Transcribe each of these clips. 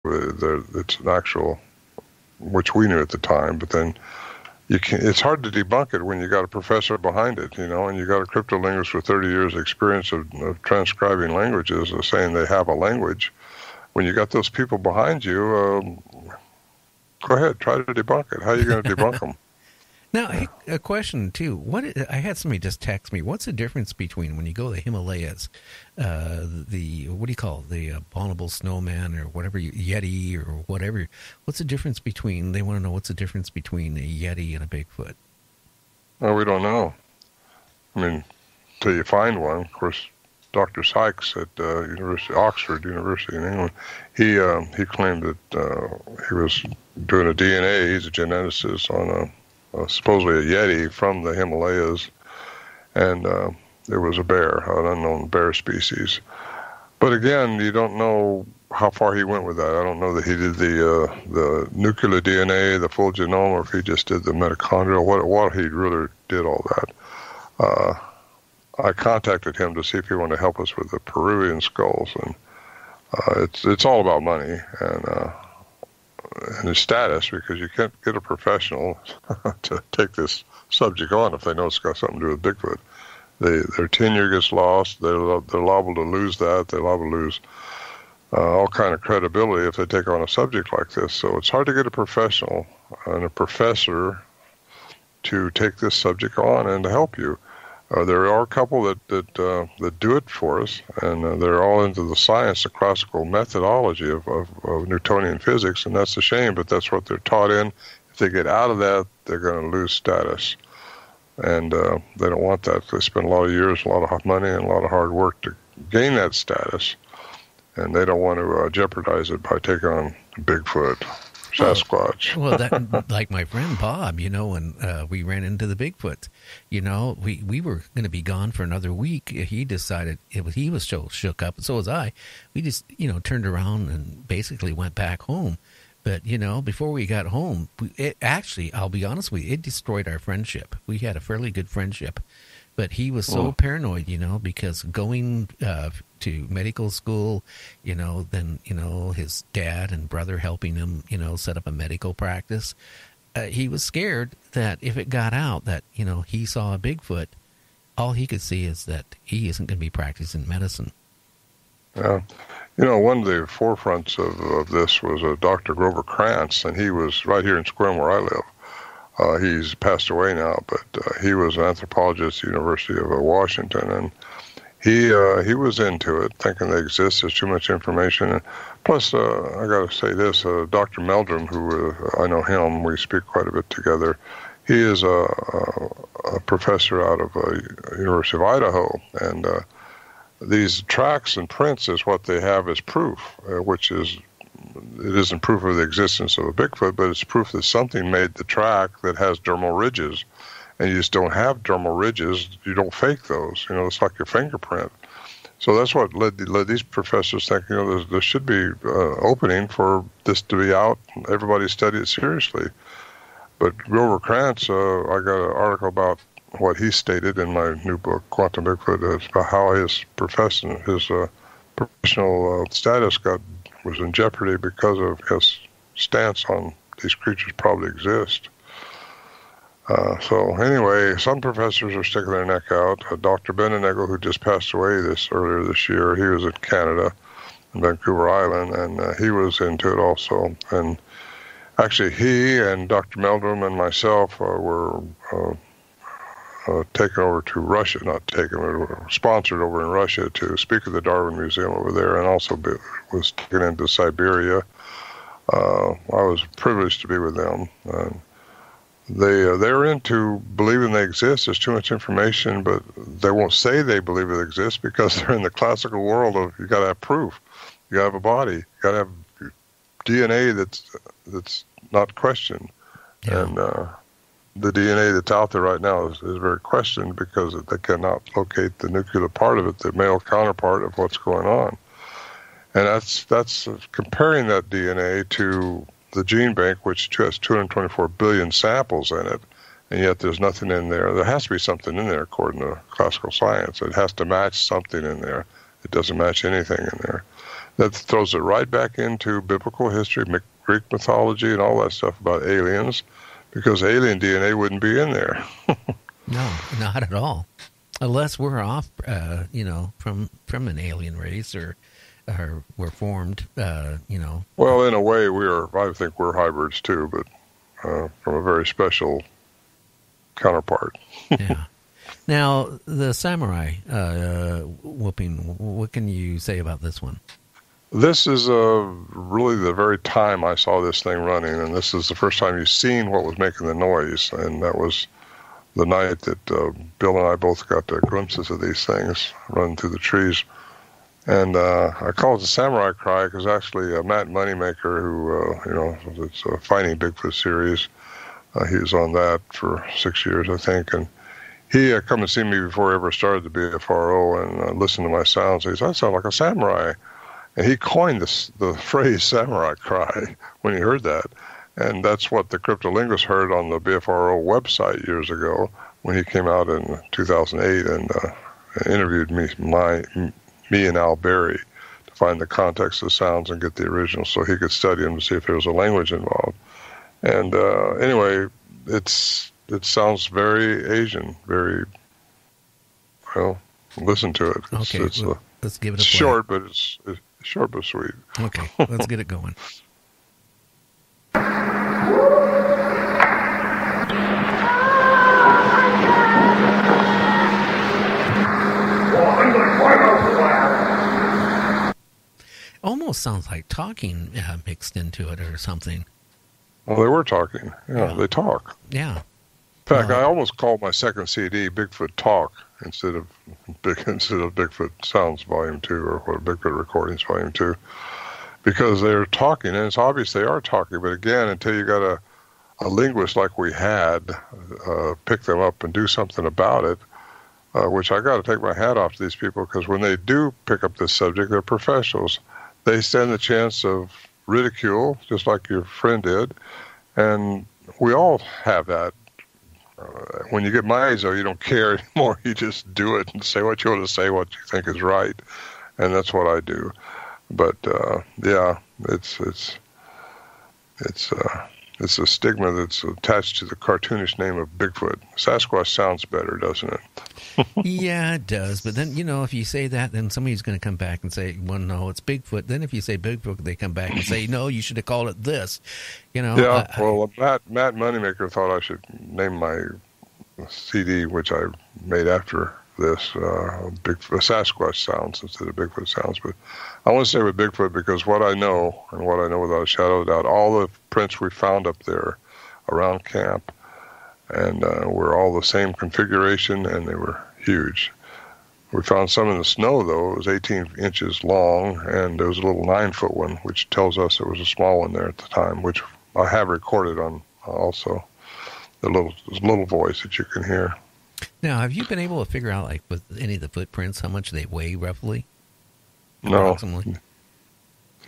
It's an actual, which we knew at the time, but then it's hard to debunk it when you got a professor behind it, and you got a cryptolinguist with 30 years experience of transcribing languages saying they have a language. When you got those people behind you, go ahead, try to debunk it. How are you going to debunk them? Now, a question, too. I had somebody just text me. What's the difference between when you go to the Himalayas, what do you call it, the abominable snowman or whatever, Yeti or whatever? What's the difference between, they want to know what's the difference between a Yeti and a Bigfoot? Well, we don't know. I mean, till you find one. Of course, Dr. Sykes at Oxford University in England, he claimed that he was doing a DNA, he's a geneticist, on supposedly a Yeti from the Himalayas, and it was a bear, an unknown bear species. But again, you don't know how far he went with that. I don't know that he did the nuclear DNA, the full genome, or if he just did the mitochondrial, what he really did all that. I contacted him to see if he wanted to help us with the Peruvian skulls, and it's all about money and his status, because you can't get a professional to take this subject on if they know it's got something to do with Bigfoot. Their tenure gets lost. They're liable to lose that. They're liable to lose all kind of credibility if they take on a subject like this. So it's hard to get a professional and a professor to take this subject on and to help you. There are a couple that do it for us, and they're all into the science, the classical methodology of Newtonian physics, and that's a shame, but that's what they're taught in. If they get out of that, they're going to lose status, and they don't want that. They spend a lot of years, a lot of money, and a lot of hard work to gain that status, and they don't want to jeopardize it by taking on Bigfoot, Sasquatch. Well, that, like my friend Bob, when we ran into the Bigfoot, we were going to be gone for another week. He decided he was so shook up, and so was I. We just, turned around and basically went back home. But, before we got home, I'll be honest with you, it destroyed our friendship. We had a fairly good friendship. But he was so paranoid, because going to medical school, then, his dad and brother helping him, set up a medical practice. He was scared that if it got out that, he saw a Bigfoot, all he could see is that he isn't going to be practicing medicine. Yeah. One of the forefronts of this was Dr. Grover Krantz, and he was right here in Sequim where I live. He's passed away now, but he was an anthropologist at the University of Washington, and he was into it, thinking they exist. There's too much information. And plus, I got to say this, Dr. Meldrum, who I know him, we speak quite a bit together. He is a professor out of University of Idaho, and these tracks and prints is what they have as proof, which is, it isn't proof of the existence of a Bigfoot, but it's proof that something made the track that has dermal ridges. And you just don't have dermal ridges. You don't fake those. It's like your fingerprint. So that's what led these professors thinking, there should be opening for this to be out and everybody study it seriously. But Grover Krantz, I got an article about what he stated in my new book, Quantum Bigfoot, about how his professional status was in jeopardy because of his stance on these creatures probably exist. So anyway, some professors are sticking their neck out. Dr. Benenegel, who just passed away earlier this year, he was in Canada, in Vancouver Island, and he was into it also. And actually, he and Dr. Meldrum and myself were taken over to Russia, not taken, we were sponsored over in Russia to speak at the Darwin Museum over there, and also was taken into Siberia. I was privileged to be with them. They're into believing they exist. There's too much information, but they won't say they believe it exists because they're in the classical world of you got to have proof. You got to have a body. You got to have DNA that's not questioned. Yeah. And the DNA that's out there right now is very questioned because they cannot locate the nuclear part of it, the male counterpart of what's going on. And that's comparing that DNA to the gene bank, which has 224 billion samples in it, and yet there's nothing in there. There has to be something in there according to classical science. It has to match something in there. It doesn't match anything in there. that throws it right back into biblical history, Greek mythology, and all that stuff about aliens, because alien DNA wouldn't be in there. No, not at all. Unless we're off, from an alien race or we're formed, Well, in a way, I think we're hybrids too, but from a very special counterpart. Yeah. Now, the samurai whooping, what can you say about this one? This is really the very time I saw this thing running, and this is the first time you've seen what was making the noise, and that was the night that Bill and I both got glimpses of these things running through the trees. And I call it the Samurai Cry because actually Matt Moneymaker, who, it's a Finding Bigfoot series, he was on that for 6 years, I think, and he come and see me before I ever started the BFRO and listened to my sounds. He said, "I sound like a samurai." And he coined the phrase Samurai Cry when he heard that. And that's what the cryptolinguist heard on the BFRO website years ago when he came out in 2008 and interviewed me and Al Berry to find the context of the sounds and get the original so he could study them to see if there was a language involved. And anyway, it sounds very Asian, very, well, listen to it. Let's give it a play. Short, but it's short but sweet. Okay, let's get it going. Almost sounds like talking mixed into it or something. Well, they were talking. Yeah, they talk. Yeah. In fact, I almost called my second CD Bigfoot Talk instead of Bigfoot-Sounds Volume 2 or Bigfoot Recordings Volume 2, because they're talking, and it's obvious they are talking, but again, until you got a linguist like we had pick them up and do something about it, which I got to take my hat off to these people, because when they do pick up this subject, they're professionals. They stand the chance of ridicule, just like your friend did, and we all have that. When you get my age, though, you don't care anymore. You just do it and say what you want to say, what you think is right, and that's what I do. But yeah, it's a stigma that's attached to the cartoonish name of Bigfoot. Sasquatch sounds better, doesn't it? Yeah, it does. But then, if you say that, then somebody's going to come back and say, well, no, it's Bigfoot. Then if you say Bigfoot, they come back and say, no, you should have called it this. Yeah, Matt Moneymaker thought I should name my CD, which I made after this, Sasquatch Sounds instead of Bigfoot Sounds. But I want to stay with Bigfoot because what I know without a shadow of a doubt, all the prints we found up there around camp, and were all the same configuration, and they were huge. We found some in the snow, though. It was 18 inches long, and there was a little 9-foot one, which tells us there was a small one there at the time, which I have recorded on also, the little voice that you can hear. Now, have you been able to figure out, like, with any of the footprints, how much they weigh roughly? No.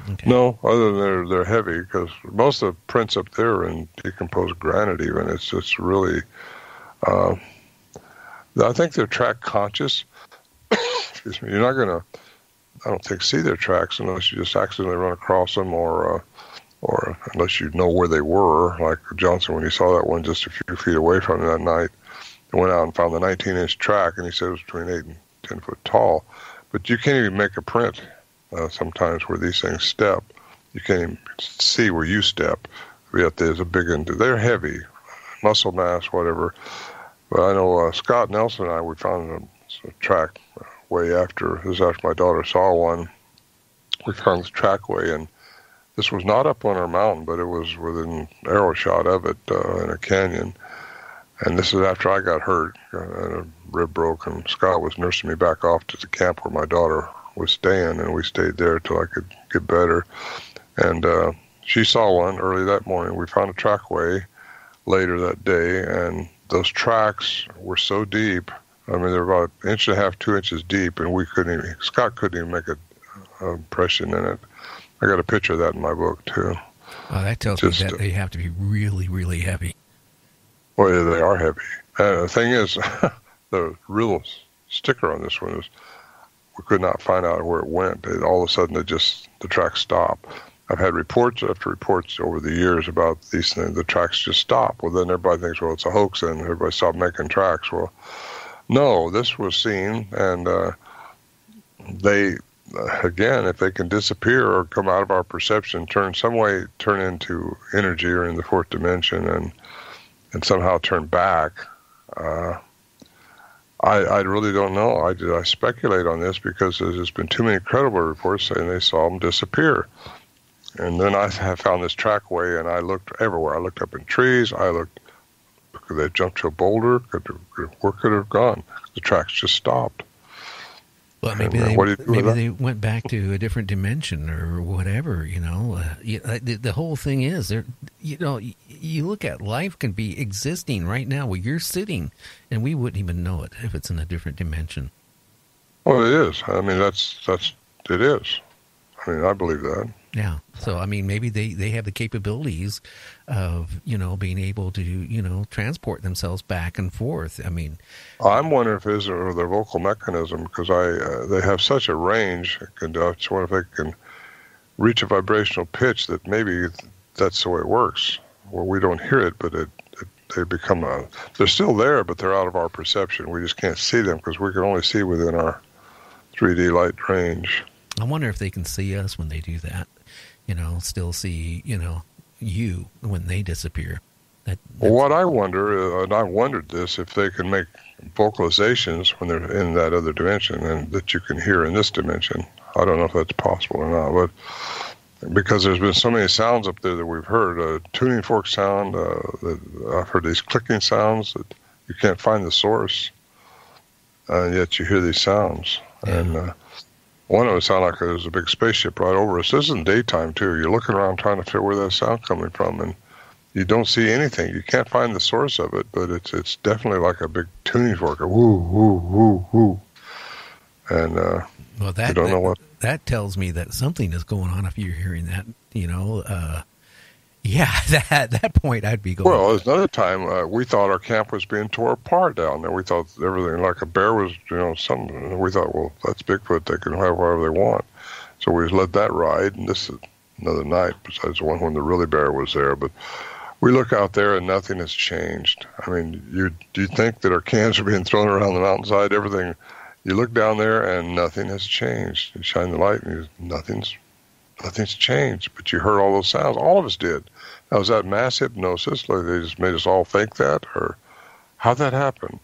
Okay. No, other than they're heavy, because most of the prints up there are in decomposed granite even. It's just really, I think they're track conscious. Excuse me. You're not going to, I don't think, see their tracks unless you just accidentally run across them or unless you know where they were, like Johnson when he saw that one just a few feet away from him that night. He went out and found the 19-inch track, and he said it was between 8 and 10 foot tall. But you can't even make a print sometimes where these things step. You can't even see where you step. Yet there's a big end. They're heavy, muscle mass, whatever. But I know Scott Nelson and I, we found a track way after. This is after my daughter saw one. We found this trackway, and this was not up on our mountain, but it was within arrow shot of it in a canyon. And this is after I got hurt, and a rib broke, and Scott was nursing me back off to the camp where my daughter was staying, and we stayed there till I could get better. And she saw one early that morning. We found a trackway later that day, and those tracks were so deep. I mean, they're about 1.5 inches, 2 inches deep, and Scott couldn't even make an impression in it. I got a picture of that in my book, too. Well, that tells me that they have to be really, really heavy. Well, yeah, they are heavy. The thing is, the real sticker on this one is we could not find out where it went. All of a sudden, the tracks stopped. I've had reports after reports over the years about these things. The tracks just stop. Well, then everybody thinks, well, it's a hoax, and everybody stopped making tracks. Well, no, this was seen, and they, again, if they can disappear or come out of our perception, turn into energy or in the fourth dimension, and somehow turn back. I really don't know. I speculate on this because there's been too many credible reports saying they saw them disappear. And then I have found this trackway, and I looked everywhere. I looked up in trees. I looked, could they jump to a boulder? Where could it have gone? The tracks just stopped. Well, maybe they went back to a different dimension or whatever. The whole thing is, you look at life can be existing right now where you're sitting, and we wouldn't even know it if it's in a different dimension. Well, it is. I mean, it is. I mean, I believe that. Yeah. So, I mean, maybe they have the capabilities of, being able to, transport themselves back and forth. I mean, I'm wondering if it's their vocal mechanism, because they have such a range. I just wonder if they can reach a vibrational pitch that maybe that's the way it works. Well, we don't hear it, but they become they're still there, but they're out of our perception. We just can't see them because we can only see within our 3D light range. I wonder if they can see us when they do that. Still see, you when they disappear. What I wonder, and I wondered this, if they can make vocalizations when they're in that other dimension and that you can hear in this dimension. I don't know if that's possible or not, but because there's been so many sounds up there that we've heard, a tuning fork sound, I've heard these clicking sounds that you can't find the source, and yet you hear these sounds. Yeah. And one of them sounded like there was a big spaceship right over us. This is in daytime, too. You're looking around trying to figure where that sound coming from, and you don't see anything. You can't find the source of it, but it's definitely like a big tuning fork, a woo, woo, woo, woo. And you don't know what. That tells me that something is going on if you're hearing that, at that point I'd be going. Well, there's another time we thought our camp was being tore apart down there. We thought everything, like a bear was, something. We thought, well, that's Bigfoot. They can have whatever they want. So we let that ride. And this is another night besides the one when the really bear was there. But we look out there and nothing has changed. I mean, do you think that our cans are being thrown around the mountainside? Everything. You look down there and nothing has changed. You shine the light and nothing's changed. But you heard all those sounds. All of us did. Now, was that mass hypnosis? Like they just made us all think that? Or how'd that happen?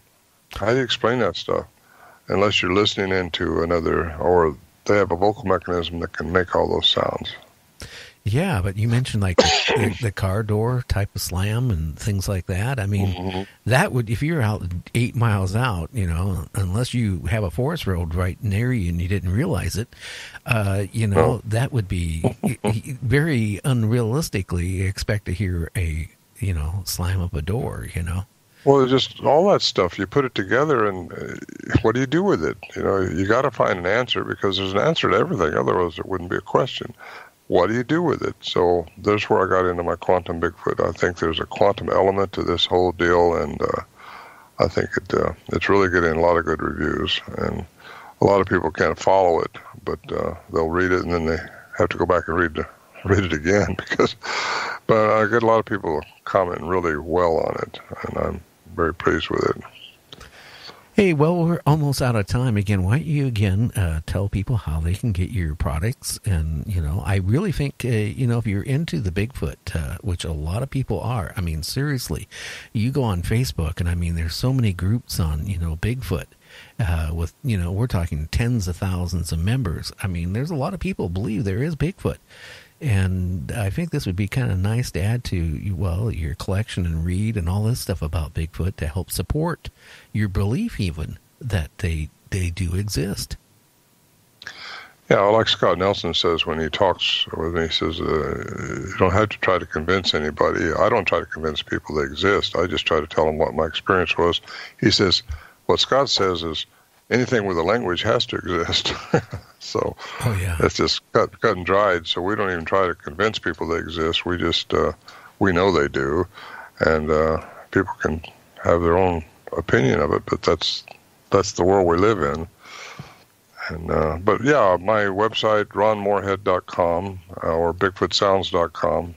How do you explain that stuff? Unless you're listening into another, or they have a vocal mechanism that can make all those sounds. Yeah, but you mentioned like the car door type of slam and things like that. I mean, that would, if you're out 8 miles out, unless you have a forest road right near you and you didn't realize it, that would be very unrealistically expect to hear a, slam of a door, Well, just all that stuff, you put it together and what do you do with it? You got to find an answer because there's an answer to everything. Otherwise, it wouldn't be a question. What do you do with it? So there's where I got into my quantum Bigfoot. I think there's a quantum element to this whole deal, and I think it's really getting a lot of good reviews. And a lot of people can't follow it, but they'll read it, and then they have to go back and read it again. But I get a lot of people commenting really well on it, and I'm very pleased with it. Hey, well, we're almost out of time again. Why don't you again tell people how they can get your products? And, I really think, if you're into the Bigfoot, which a lot of people are, I mean, seriously, you go on Facebook and I mean, there's so many groups on, Bigfoot with, we're talking tens of thousands of members. I mean, there's a lot of people believe there is Bigfoot. And I think this would be kind of nice to add to, your collection and read and all this stuff about Bigfoot to help support your belief even that they do exist. Yeah, like Scott Nelson says when he talks with me, he says, you don't have to try to convince anybody. I don't try to convince people they exist. I just try to tell them what my experience was. He says, what Scott says is, anything with a language has to exist. So it's just cut and dried. So we don't even try to convince people they exist. We just, we know they do. And people can have their own opinion of it, but that's the world we live in. And but yeah, my website ronmorehead.com or bigfoot-sounds.com.